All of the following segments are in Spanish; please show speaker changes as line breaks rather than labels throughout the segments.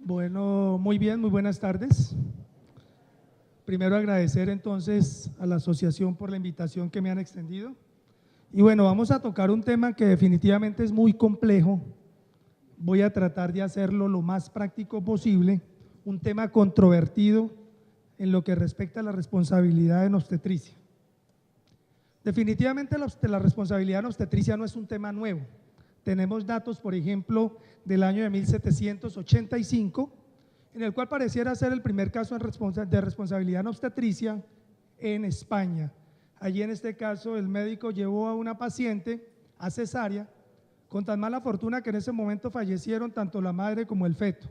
Bueno, muy bien, muy buenas tardes. Primero agradecer entonces a la asociación por la invitación que me han extendido. Y bueno, vamos a tocar un tema que definitivamente es muy complejo. Voy a tratar de hacerlo lo más práctico posible, un tema controvertido en lo que respecta a la responsabilidad en obstetricia. Definitivamente la responsabilidad en obstetricia no es un tema nuevo. Tenemos datos, por ejemplo, del año de 1785, en el cual pareciera ser el primer caso de responsabilidad en obstetricia en España. Allí en este caso el médico llevó a una paciente a cesárea con tan mala fortuna que en ese momento fallecieron tanto la madre como el feto.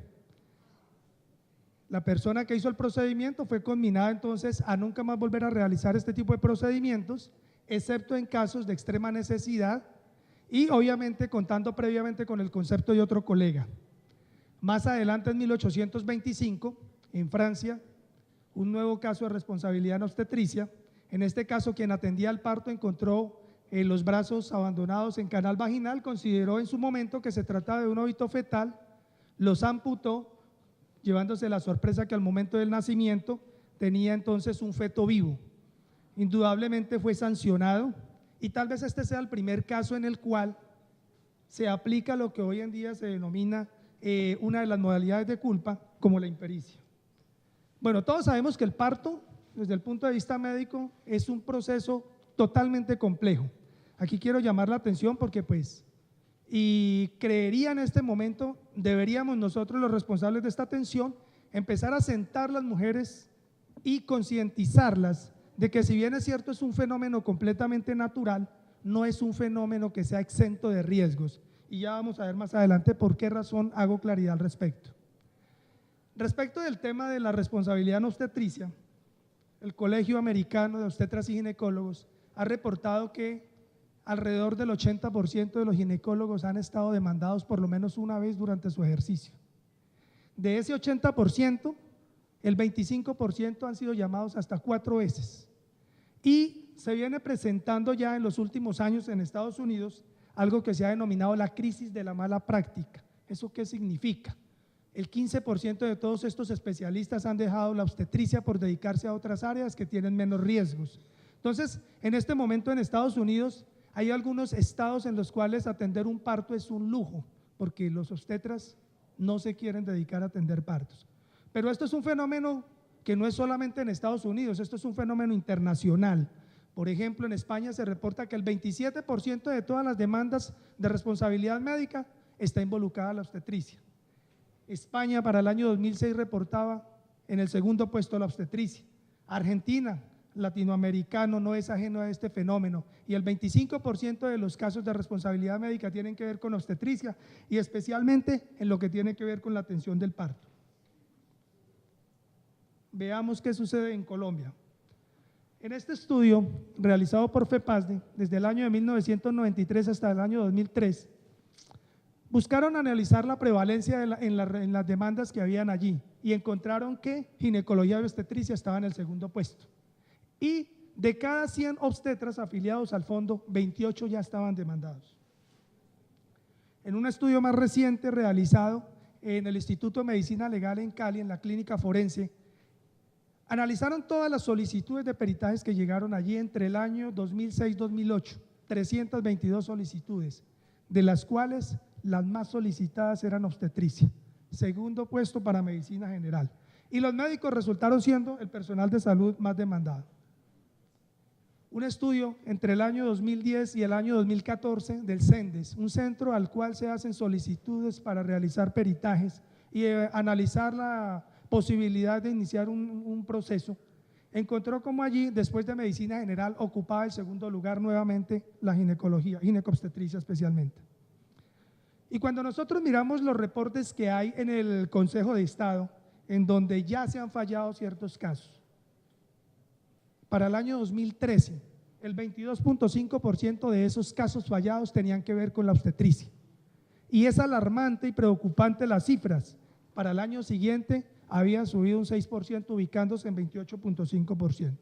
La persona que hizo el procedimiento fue conminada entonces a nunca más volver a realizar este tipo de procedimientos, excepto en casos de extrema necesidad y obviamente contando previamente con el concepto de otro colega. Más adelante, en 1825, en Francia, un nuevo caso de responsabilidad en obstetricia. En este caso, quien atendía al parto encontró los brazos abandonados en canal vaginal, consideró en su momento que se trataba de un óbito fetal, los amputó, llevándose la sorpresa que al momento del nacimiento tenía entonces un feto vivo. Indudablemente fue sancionado y tal vez este sea el primer caso en el cual se aplica lo que hoy en día se denomina una de las modalidades de culpa como la impericia. Bueno, todos sabemos que el parto, desde el punto de vista médico, es un proceso totalmente complejo. Aquí quiero llamar la atención porque y creería en este momento, deberíamos nosotros los responsables de esta atención empezar a sentar las mujeres y concientizarlas de que si bien es cierto es un fenómeno completamente natural, no es un fenómeno que sea exento de riesgos. Y ya vamos a ver más adelante por qué razón hago claridad al respecto. Respecto del tema de la responsabilidad en obstetricia, el Colegio Americano de Obstetras y Ginecólogos ha reportado que alrededor del 80% de los ginecólogos han estado demandados por lo menos una vez durante su ejercicio. De ese 80%, el 25% han sido llamados hasta 4 veces. Y se viene presentando ya en los últimos años en Estados Unidos algo que se ha denominado la crisis de la mala práctica. ¿Eso qué significa? El 15% de todos estos especialistas han dejado la obstetricia por dedicarse a otras áreas que tienen menos riesgos. Entonces, en este momento en Estados Unidos hay algunos estados en los cuales atender un parto es un lujo, porque los obstetras no se quieren dedicar a atender partos. Pero esto es un fenómeno que no es solamente en Estados Unidos, esto es un fenómeno internacional. Por ejemplo, en España se reporta que el 27% de todas las demandas de responsabilidad médica está involucrada la obstetricia. España para el año 2006 reportaba en el segundo puesto la obstetricia. Argentina, latinoamericano, no es ajeno a este fenómeno y el 25% de los casos de responsabilidad médica tienen que ver con obstetricia y especialmente en lo que tiene que ver con la atención del parto. Veamos qué sucede en Colombia. En este estudio realizado por FEPASDE desde el año de 1993 hasta el año 2003, buscaron analizar la prevalencia en las demandas que habían allí y encontraron que ginecología y obstetricia estaba en el segundo puesto. Y de cada 100 obstetras afiliados al fondo, 28 ya estaban demandados. En un estudio más reciente realizado en el Instituto de Medicina Legal en Cali, en la clínica forense, analizaron todas las solicitudes de peritajes que llegaron allí entre el año 2006-2008, 322 solicitudes, de las cuales las más solicitadas eran obstetricia, segundo puesto para medicina general. Y los médicos resultaron siendo el personal de salud más demandado. Un estudio entre el año 2010 y el año 2014 del CENDES, un centro al cual se hacen solicitudes para realizar peritajes y analizar la posibilidad de iniciar un proceso, encontró como allí, después de medicina general, ocupaba el segundo lugar nuevamente la ginecología, ginecobstetricia especialmente. Y cuando nosotros miramos los reportes que hay en el Consejo de Estado, en donde ya se han fallado ciertos casos, para el año 2013, el 22.5% de esos casos fallados tenían que ver con la obstetricia. Y es alarmante y preocupante las cifras. Para el año siguiente había subido un 6%, ubicándose en 28.5%.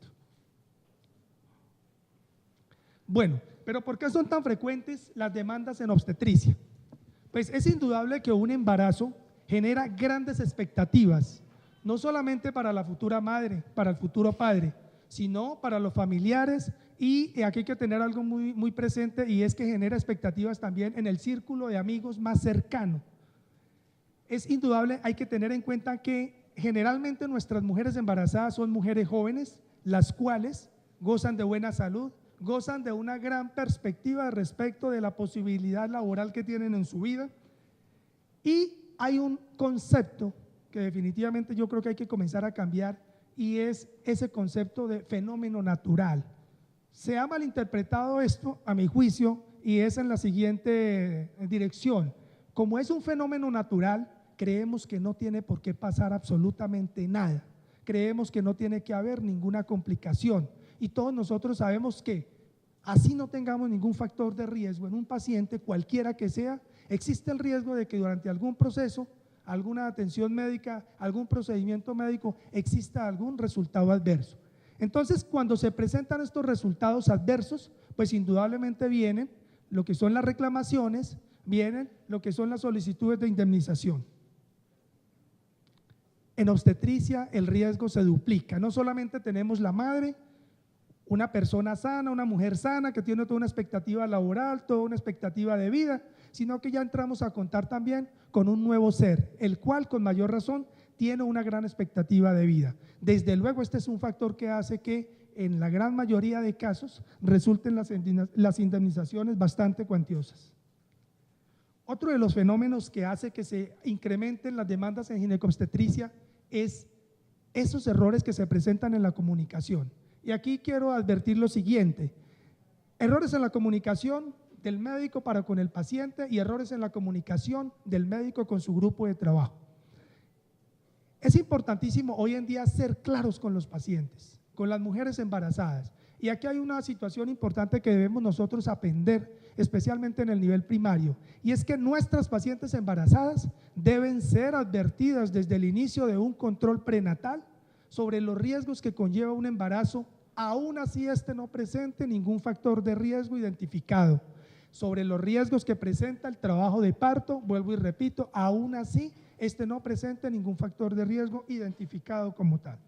Bueno, pero ¿por qué son tan frecuentes las demandas en obstetricia? Pues es indudable que un embarazo genera grandes expectativas, no solamente para la futura madre, para el futuro padre, sino para los familiares. Y aquí hay que tener algo muy presente, y es que genera expectativas también en el círculo de amigos más cercano. Es indudable, hay que tener en cuenta que generalmente nuestras mujeres embarazadas son mujeres jóvenes, las cuales gozan de buena salud, gozan de una gran perspectiva respecto de la posibilidad laboral que tienen en su vida. Y hay un concepto que definitivamente yo creo que hay que comenzar a cambiar, y es ese concepto de fenómeno natural. Se ha malinterpretado esto, a mi juicio, y es en la siguiente dirección. Como es un fenómeno natural, creemos que no tiene por qué pasar absolutamente nada. Creemos que no tiene que haber ninguna complicación. Y todos nosotros sabemos que así no tengamos ningún factor de riesgo en un paciente, cualquiera que sea, existe el riesgo de que durante algún proceso, alguna atención médica, algún procedimiento médico, exista algún resultado adverso. Entonces, cuando se presentan estos resultados adversos, pues indudablemente vienen lo que son las reclamaciones, vienen lo que son las solicitudes de indemnización. En obstetricia el riesgo se duplica, no solamente tenemos la madre, una persona sana, una mujer sana que tiene toda una expectativa laboral, toda una expectativa de vida, sino que ya entramos a contar también con un nuevo ser, el cual con mayor razón tiene una gran expectativa de vida. Desde luego este es un factor que hace que en la gran mayoría de casos resulten las indemnizaciones bastante cuantiosas. Otro de los fenómenos que hace que se incrementen las demandas en ginecobstetricia es esos errores que se presentan en la comunicación. Y aquí quiero advertir lo siguiente: errores en la comunicación del médico para con el paciente y errores en la comunicación del médico con su grupo de trabajo. Es importantísimo hoy en día ser claros con los pacientes, con las mujeres embarazadas. Y aquí hay una situación importante que debemos nosotros aprender, especialmente en el nivel primario, y es que nuestras pacientes embarazadas deben ser advertidas desde el inicio de un control prenatal sobre los riesgos que conlleva un embarazo, aún así este no presente ningún factor de riesgo identificado, sobre los riesgos que presenta el trabajo de parto, vuelvo y repito, aún así este no presente ningún factor de riesgo identificado como tal.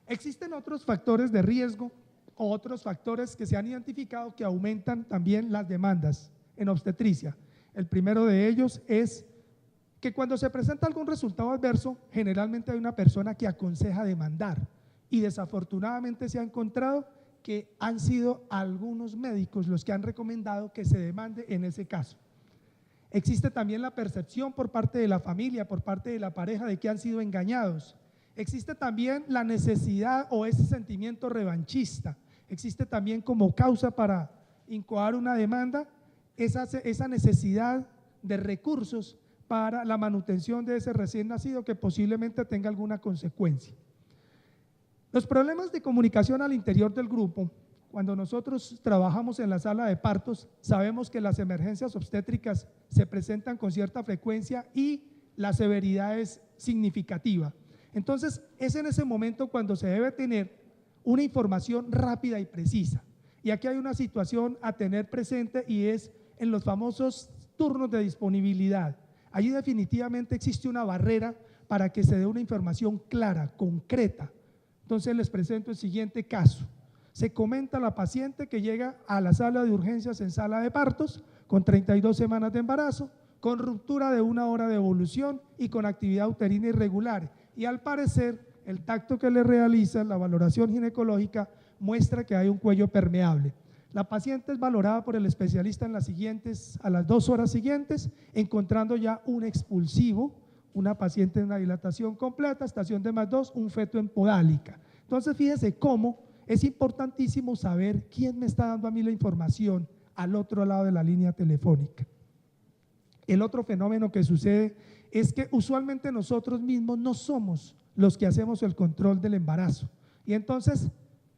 Existen otros factores de riesgo o otros factores que se han identificado que aumentan también las demandas en obstetricia. El primero de ellos es que cuando se presenta algún resultado adverso, generalmente hay una persona que aconseja demandar, y desafortunadamente se ha encontrado que han sido algunos médicos los que han recomendado que se demande en ese caso. Existe también la percepción por parte de la familia, por parte de la pareja, de que han sido engañados. Existe también la necesidad o ese sentimiento revanchista. Existe también como causa para incoar una demanda esa necesidad de recursos para la manutención de ese recién nacido que posiblemente tenga alguna consecuencia. Los problemas de comunicación al interior del grupo, cuando nosotros trabajamos en la sala de partos, sabemos que las emergencias obstétricas se presentan con cierta frecuencia y la severidad es significativa. Entonces, es en ese momento cuando se debe tener una información rápida y precisa. Y aquí hay una situación a tener presente, y es en los famosos turnos de disponibilidad. Allí definitivamente existe una barrera para que se dé una información clara, concreta. Entonces les presento el siguiente caso. Se comenta a la paciente que llega a la sala de urgencias en sala de partos con 32 semanas de embarazo, con ruptura de 1 hora de evolución y con actividad uterina irregular. Y al parecer el tacto que le realiza, la valoración ginecológica, muestra que hay un cuello permeable. La paciente es valorada por el especialista a las 2 horas siguientes, encontrando ya un expulsivo, una paciente en una dilatación completa, estación de +2, un feto en podálica. Entonces fíjese cómo es importantísimo saber quién me está dando a mí la información al otro lado de la línea telefónica. El otro fenómeno que sucede es que usualmente nosotros mismos no somos los que hacemos el control del embarazo, y entonces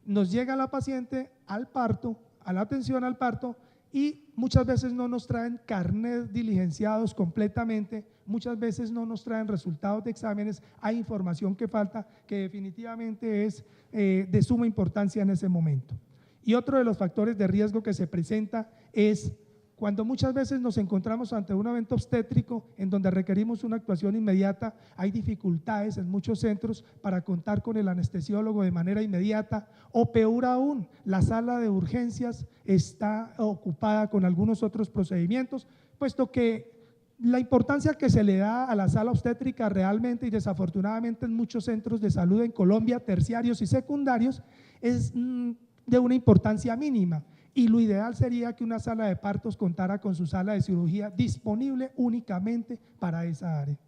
nos llega la paciente al parto, a la atención al parto, y muchas veces no nos traen carnets diligenciados completamente, muchas veces no nos traen resultados de exámenes, hay información que falta, que definitivamente es de suma importancia en ese momento. Y otro de los factores de riesgo que se presenta es Cuando muchas veces nos encontramos ante un evento obstétrico en donde requerimos una actuación inmediata, hay dificultades en muchos centros para contar con el anestesiólogo de manera inmediata, o peor aún, la sala de urgencias está ocupada con algunos otros procedimientos, puesto que la importancia que se le da a la sala obstétrica realmente y desafortunadamente en muchos centros de salud en Colombia, terciarios y secundarios, es de una importancia mínima. Y lo ideal sería que una sala de partos contara con su sala de cirugía disponible únicamente para esa área.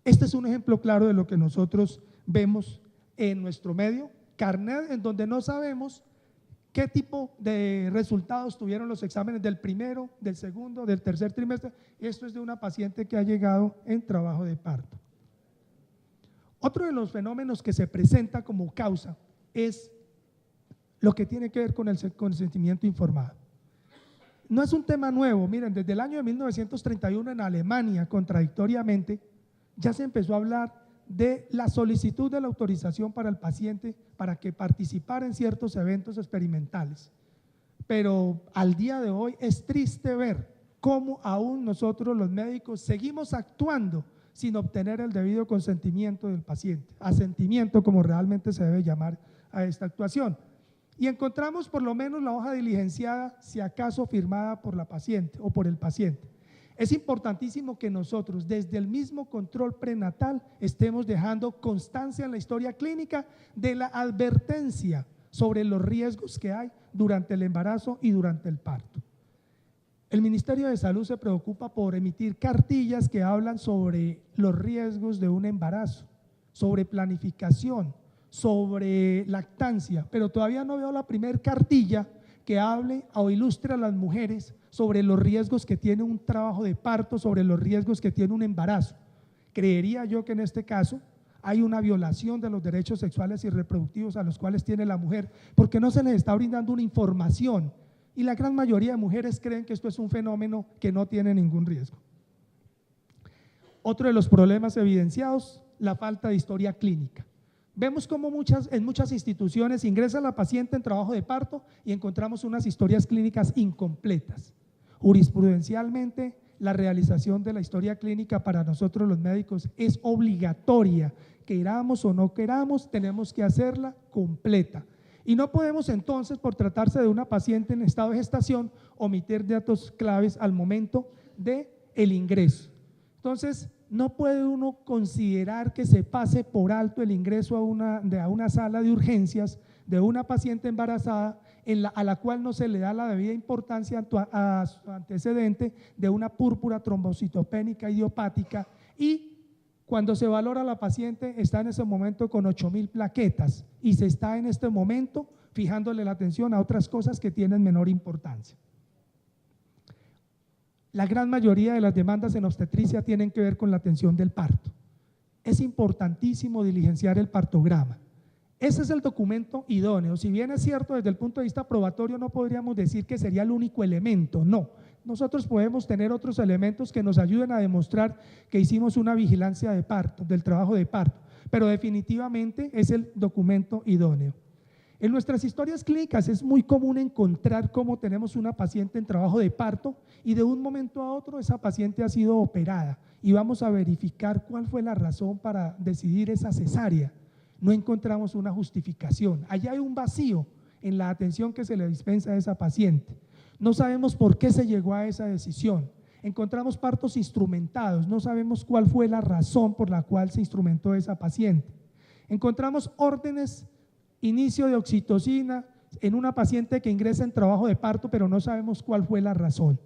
Este es un ejemplo claro de lo que nosotros vemos en nuestro medio, carnet en donde no sabemos qué tipo de resultados tuvieron los exámenes del primero, del segundo, del tercer trimestre. Esto es de una paciente que ha llegado en trabajo de parto. Otro de los fenómenos que se presenta como causa es lo que tiene que ver con el consentimiento informado. No es un tema nuevo, miren, desde el año de 1931 en Alemania, contradictoriamente, ya se empezó a hablar de la solicitud de la autorización para el paciente para que participara en ciertos eventos experimentales. Pero al día de hoy es triste ver cómo aún nosotros los médicos seguimos actuando sin obtener el debido consentimiento del paciente, asentimiento como realmente se debe llamar a esta actuación. Y encontramos por lo menos la hoja diligenciada, si acaso firmada por la paciente o por el paciente. Es importantísimo que nosotros desde el mismo control prenatal estemos dejando constancia en la historia clínica de la advertencia sobre los riesgos que hay durante el embarazo y durante el parto. El Ministerio de Salud se preocupa por emitir cartillas que hablan sobre los riesgos de un embarazo, sobre planificación, sobre lactancia, pero todavía no veo la primer cartilla que hable o ilustre a las mujeres sobre los riesgos que tiene un trabajo de parto, sobre los riesgos que tiene un embarazo. Creería yo que en este caso hay una violación de los derechos sexuales y reproductivos a los cuales tiene la mujer, porque no se les está brindando una información y la gran mayoría de mujeres creen que esto es un fenómeno que no tiene ningún riesgo. Otro de los problemas evidenciados, la falta de historia clínica. Vemos cómo en muchas instituciones ingresa la paciente en trabajo de parto y encontramos unas historias clínicas incompletas. Jurisprudencialmente, la realización de la historia clínica para nosotros los médicos es obligatoria, queramos o no queramos, tenemos que hacerla completa. Y no podemos entonces, por tratarse de una paciente en estado de gestación, omitir datos claves al momento del ingreso. Entonces, no puede uno considerar que se pase por alto el ingreso a una sala de urgencias de una paciente embarazada a la cual no se le da la debida importancia a su antecedente de una púrpura trombocitopénica idiopática, y cuando se valora a la paciente está en ese momento con 8.000 plaquetas y se está en este momento fijándole la atención a otras cosas que tienen menor importancia. La gran mayoría de las demandas en obstetricia tienen que ver con la atención del parto. Es importantísimo diligenciar el partograma. Ese es el documento idóneo. Si bien es cierto, desde el punto de vista probatorio no podríamos decir que sería el único elemento, no. Nosotros podemos tener otros elementos que nos ayuden a demostrar que hicimos una vigilancia de parto, del trabajo de parto, pero definitivamente es el documento idóneo. En nuestras historias clínicas es muy común encontrar cómo tenemos una paciente en trabajo de parto y de un momento a otro esa paciente ha sido operada y vamos a verificar cuál fue la razón para decidir esa cesárea. No encontramos una justificación, allá hay un vacío en la atención que se le dispensa a esa paciente. No sabemos por qué se llegó a esa decisión. Encontramos partos instrumentados, no sabemos cuál fue la razón por la cual se instrumentó esa paciente. Encontramos órdenes, inicio de oxitocina en una paciente que ingresa en trabajo de parto, pero no sabemos cuál fue la razón.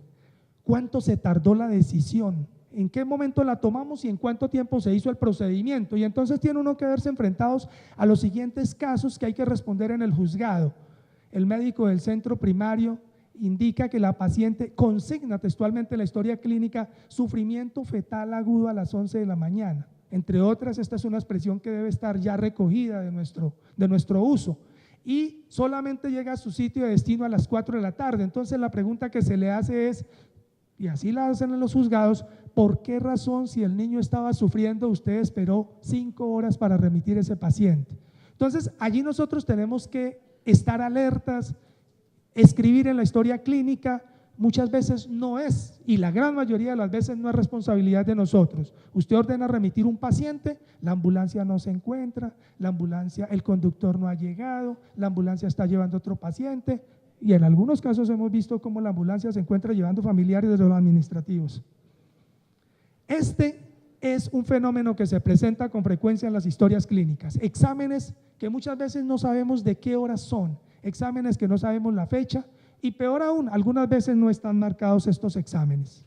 ¿Cuánto se tardó la decisión? ¿En qué momento la tomamos y en cuánto tiempo se hizo el procedimiento? Y entonces tiene uno que verse enfrentados a los siguientes casos que hay que responder en el juzgado. El médico del centro primario indica que la paciente consigna textualmente en la historia clínica sufrimiento fetal agudo a las 11 de la mañana. Entre otras, esta es una expresión que debe estar ya recogida de nuestro uso, y solamente llega a su sitio de destino a las 4 de la tarde. Entonces la pregunta que se le hace es, y así la hacen en los juzgados, ¿por qué razón, si el niño estaba sufriendo, usted esperó 5 horas para remitir ese paciente? Entonces allí nosotros tenemos que estar alertas, escribir en la historia clínica muchas veces no es, y la gran mayoría de las veces no es responsabilidad de nosotros. Usted ordena remitir un paciente, la ambulancia no se encuentra, el conductor no ha llegado, la ambulancia está llevando otro paciente, y en algunos casos hemos visto cómo la ambulancia se encuentra llevando familiares de los administrativos. Este es un fenómeno que se presenta con frecuencia en las historias clínicas, exámenes que muchas veces no sabemos de qué horas son, exámenes que no sabemos la fecha, y peor aún, algunas veces no están marcados estos exámenes.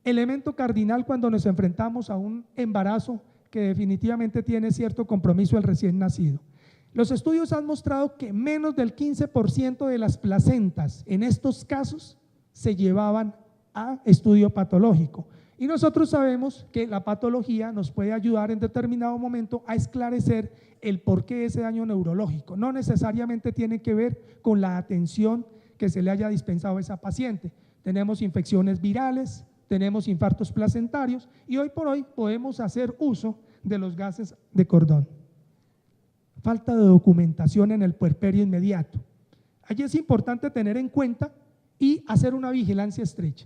Elemento cardinal cuando nos enfrentamos a un embarazo que definitivamente tiene cierto compromiso el recién nacido. Los estudios han mostrado que menos del 15% de las placentas en estos casos se llevaban a estudio patológico. Y nosotros sabemos que la patología nos puede ayudar en determinado momento a esclarecer el porqué de ese daño neurológico. No necesariamente tiene que ver con la atención que se le haya dispensado a esa paciente. Tenemos infecciones virales, tenemos infartos placentarios y hoy por hoy podemos hacer uso de los gases de cordón. Falta de documentación en el puerperio inmediato. Allí es importante tener en cuenta y hacer una vigilancia estrecha.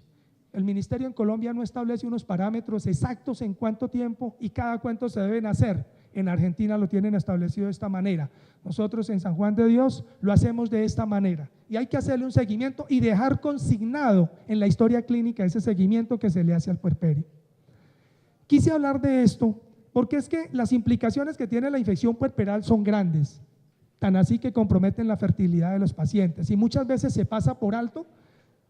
El ministerio en Colombia no establece unos parámetros exactos en cuánto tiempo y cada cuánto se deben hacer. En Argentina lo tienen establecido de esta manera. Nosotros en San Juan de Dios lo hacemos de esta manera. Y hay que hacerle un seguimiento y dejar consignado en la historia clínica ese seguimiento que se le hace al puerperio. Quise hablar de esto porque es que las implicaciones que tiene la infección puerperal son grandes, tan así que comprometen la fertilidad de los pacientes y muchas veces se pasa por alto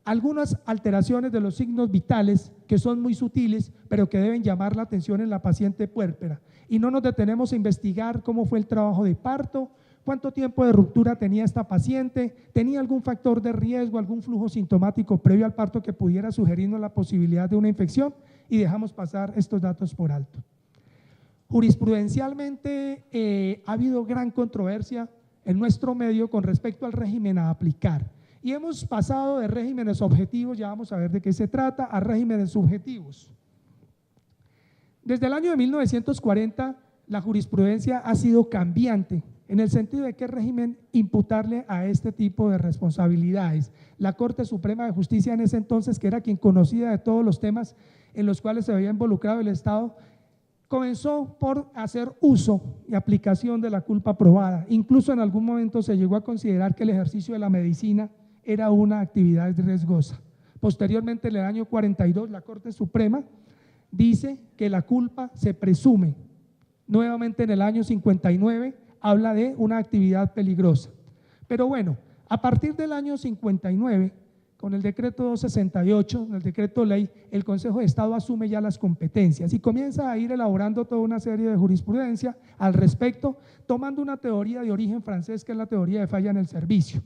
algunas alteraciones de los signos vitales que son muy sutiles, pero que deben llamar la atención en la paciente puérpera. Y no nos detenemos a investigar cómo fue el trabajo de parto, cuánto tiempo de ruptura tenía esta paciente, tenía algún factor de riesgo, algún flujo sintomático previo al parto que pudiera sugerirnos la posibilidad de una infección, y dejamos pasar estos datos por alto. Jurisprudencialmente ha habido gran controversia en nuestro medio con respecto al régimen a aplicar. Y hemos pasado de regímenes objetivos, ya vamos a ver de qué se trata, a regímenes subjetivos. Desde el año de 1940, la jurisprudencia ha sido cambiante, en el sentido de qué régimen imputarle a este tipo de responsabilidades. La Corte Suprema de Justicia en ese entonces, que era quien conocía de todos los temas en los cuales se había involucrado el Estado, comenzó por hacer uso y aplicación de la culpa probada. Incluso en algún momento se llegó a considerar que el ejercicio de la medicina era una actividad riesgosa. Posteriormente, en el año 42, la Corte Suprema dice que la culpa se presume. Nuevamente en el año 59 habla de una actividad peligrosa. Pero bueno, a partir del año 59, con el decreto 268, el decreto ley, el Consejo de Estado asume ya las competencias y comienza a ir elaborando toda una serie de jurisprudencia al respecto, tomando una teoría de origen francés que es la teoría de falla en el servicio.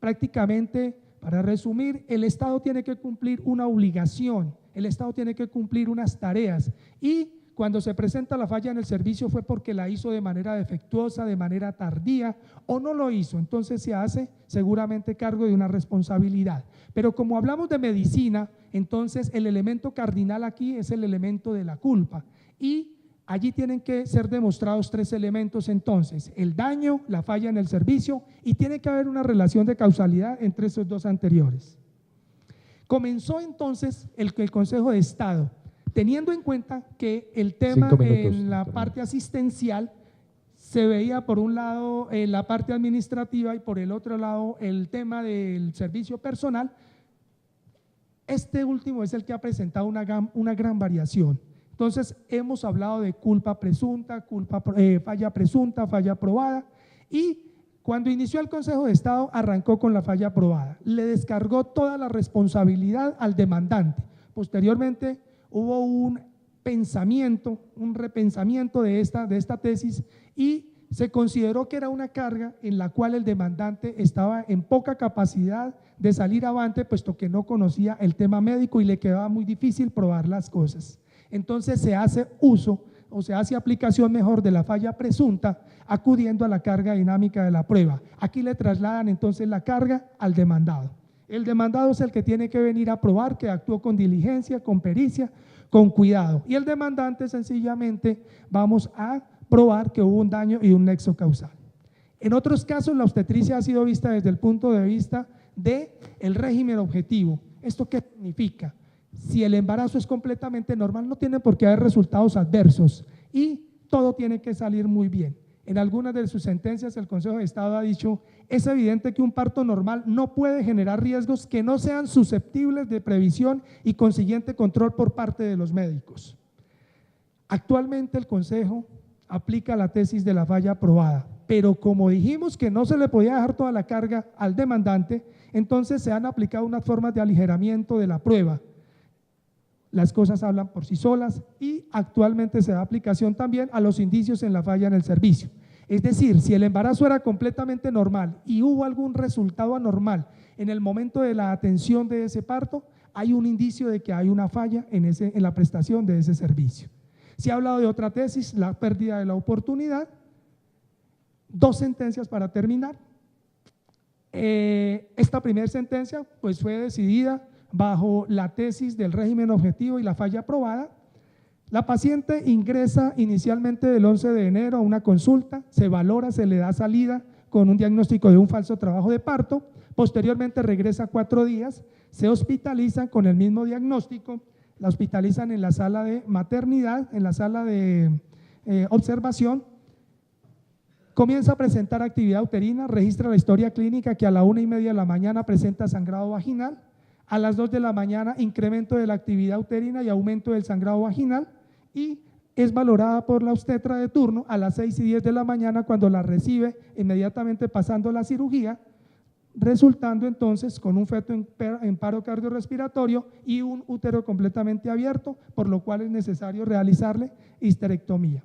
Prácticamente, para resumir, el Estado tiene que cumplir una obligación, el Estado tiene que cumplir unas tareas y cuando se presenta la falla en el servicio fue porque la hizo de manera defectuosa, de manera tardía o no lo hizo, entonces se hace seguramente cargo de una responsabilidad. Pero como hablamos de medicina, entonces el elemento cardinal aquí es el elemento de la culpa y allí tienen que ser demostrados tres elementos entonces, el daño, la falla en el servicio y tiene que haber una relación de causalidad entre esos dos anteriores. Comenzó entonces el Consejo de Estado, teniendo en cuenta que el tema en la parte asistencial se veía por un lado la parte administrativa y por el otro lado el tema del servicio personal, este último es el que ha presentado una gran variación. Entonces hemos hablado de culpa presunta, falla presunta, falla probada y cuando inició el Consejo de Estado arrancó con la falla probada, le descargó toda la responsabilidad al demandante. Posteriormente hubo un pensamiento, un repensamiento de esta tesis y se consideró que era una carga en la cual el demandante estaba en poca capacidad de salir avante, puesto que no conocía el tema médico y le quedaba muy difícil probar las cosas. Entonces se hace uso o se hace aplicación mejor de la falla presunta acudiendo a la carga dinámica de la prueba. Aquí le trasladan entonces la carga al demandado. El demandado es el que tiene que venir a probar que actuó con diligencia, con pericia, con cuidado. Y el demandante sencillamente vamos a probar que hubo un daño y un nexo causal. En otros casos, la obstetricia ha sido vista desde el punto de vista del régimen objetivo. ¿Esto qué significa? Si el embarazo es completamente normal, no tiene por qué haber resultados adversos y todo tiene que salir muy bien. En algunas de sus sentencias, el Consejo de Estado ha dicho: es evidente que un parto normal no puede generar riesgos que no sean susceptibles de previsión y consiguiente control por parte de los médicos. Actualmente el Consejo aplica la tesis de la falla probada, pero como dijimos que no se le podía dejar toda la carga al demandante, entonces se han aplicado unas formas de aligeramiento de la prueba. Las cosas hablan por sí solas y actualmente se da aplicación también a los indicios en la falla en el servicio. Es decir, si el embarazo era completamente normal y hubo algún resultado anormal en el momento de la atención de ese parto, hay un indicio de que hay una falla en la prestación de ese servicio. Se ha hablado de otra tesis, la pérdida de la oportunidad. Dos sentencias para terminar. Esta primera sentencia pues fue decidida bajo la tesis del régimen objetivo y la falla probada. La paciente ingresa inicialmente del 11 de enero a una consulta, se valora, se le da salida con un diagnóstico de un falso trabajo de parto, posteriormente regresa 4 días, se hospitaliza con el mismo diagnóstico, la hospitalizan en la sala de maternidad, en la sala de observación, comienza a presentar actividad uterina, registra la historia clínica que a la 1:30 de la mañana presenta sangrado vaginal, a las 2 de la mañana incremento de la actividad uterina y aumento del sangrado vaginal, y es valorada por la obstetra de turno a las 6:10 de la mañana cuando la recibe, inmediatamente pasando la cirugía, resultando entonces con un feto en paro cardiorrespiratorio y un útero completamente abierto, por lo cual es necesario realizarle histerectomía.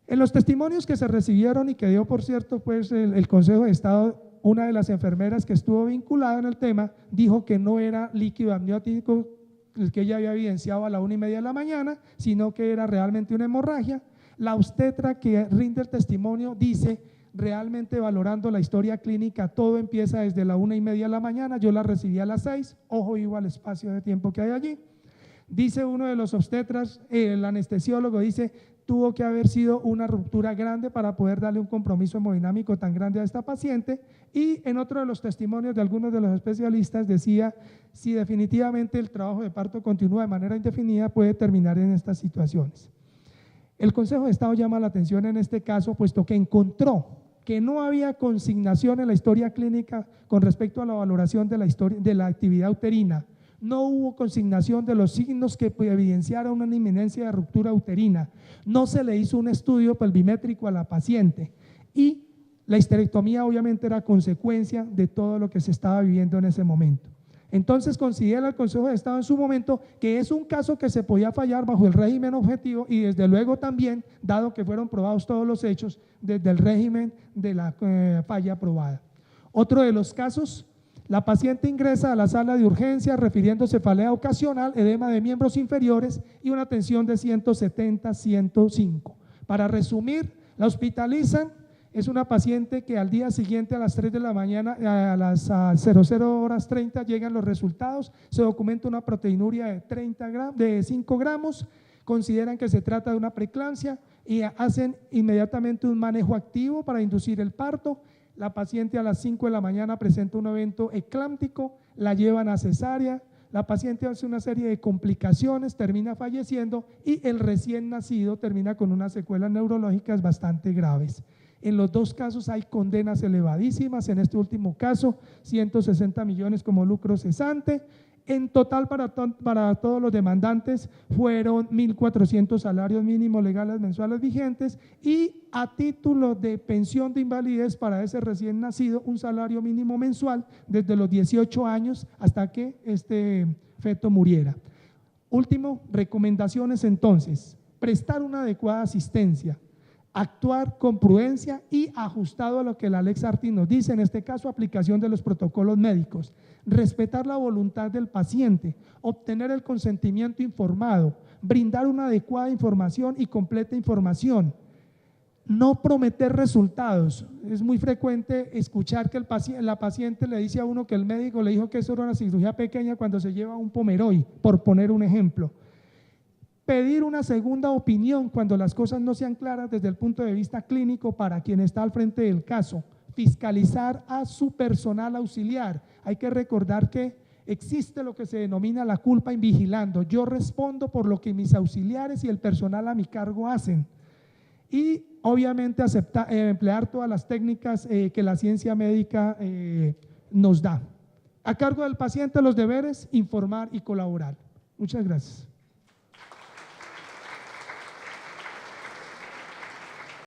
En los testimonios que se recibieron y que dio, por cierto, pues el Consejo de Estado, una de las enfermeras que estuvo vinculada en el tema dijo que no era líquido amniótico el que ella había evidenciado a la 1:30 de la mañana, sino que era realmente una hemorragia. La obstetra que rinde el testimonio dice: realmente valorando la historia clínica, todo empieza desde la 1:30 de la mañana, yo la recibí a las 6, ojo vivo al espacio de tiempo que hay allí. Dice uno de los obstetras, el anestesiólogo dice: tuvo que haber sido una ruptura grande para poder darle un compromiso hemodinámico tan grande a esta paciente. Y en otro de los testimonios de algunos de los especialistas decía: si definitivamente el trabajo de parto continúa de manera indefinida, puede terminar en estas situaciones. El Consejo de Estado llama la atención en este caso, puesto que encontró que no había consignación en la historia clínica con respecto a la valoración de la actividad uterina. No hubo consignación de los signos que evidenciaran una inminencia de ruptura uterina, no se le hizo un estudio pelvimétrico a la paciente y la histerectomía obviamente era consecuencia de todo lo que se estaba viviendo en ese momento. Entonces considera el Consejo de Estado en su momento que es un caso que se podía fallar bajo el régimen objetivo y desde luego también, dado que fueron probados todos los hechos, desde el régimen de la falla probada. Otro de los casos: la paciente ingresa a la sala de urgencia refiriendo cefalea ocasional, edema de miembros inferiores y una tensión de 170/105. Para resumir, la hospitalizan. Es una paciente que al día siguiente a las 3 de la mañana, a las 00:30 llegan los resultados, se documenta una proteinuria de 5 gramos, consideran que se trata de una preeclampsia y hacen inmediatamente un manejo activo para inducir el parto. La paciente a las 5 de la mañana presenta un evento eclámptico, la llevan a cesárea, la paciente hace una serie de complicaciones, termina falleciendo y el recién nacido termina con unas secuelas neurológicas bastante graves. En los dos casos hay condenas elevadísimas, en este último caso 160 millones como lucro cesante. En total para todos los demandantes fueron 1.400 salarios mínimos legales mensuales vigentes y a título de pensión de invalidez para ese recién nacido un salario mínimo mensual desde los 18 años hasta que este feto muriera. Último, recomendaciones entonces: prestar una adecuada asistencia, actuar con prudencia y ajustado a lo que la Lex Artis nos dice, en este caso aplicación de los protocolos médicos, respetar la voluntad del paciente, obtener el consentimiento informado, brindar una adecuada información y completa información, no prometer resultados. Es muy frecuente escuchar que la paciente le dice a uno que el médico le dijo que eso era una cirugía pequeña cuando se lleva un Pomeroy, por poner un ejemplo. pedir una segunda opinión cuando las cosas no sean claras desde el punto de vista clínico para quien está al frente del caso, fiscalizar a su personal auxiliar. Hay que recordar que existe lo que se denomina la culpa invigilando. Yo respondo por lo que mis auxiliares y el personal a mi cargo hacen. Y obviamente emplear todas las técnicas que la ciencia médica nos da. A cargo del paciente los deberes, informar y colaborar. Muchas gracias.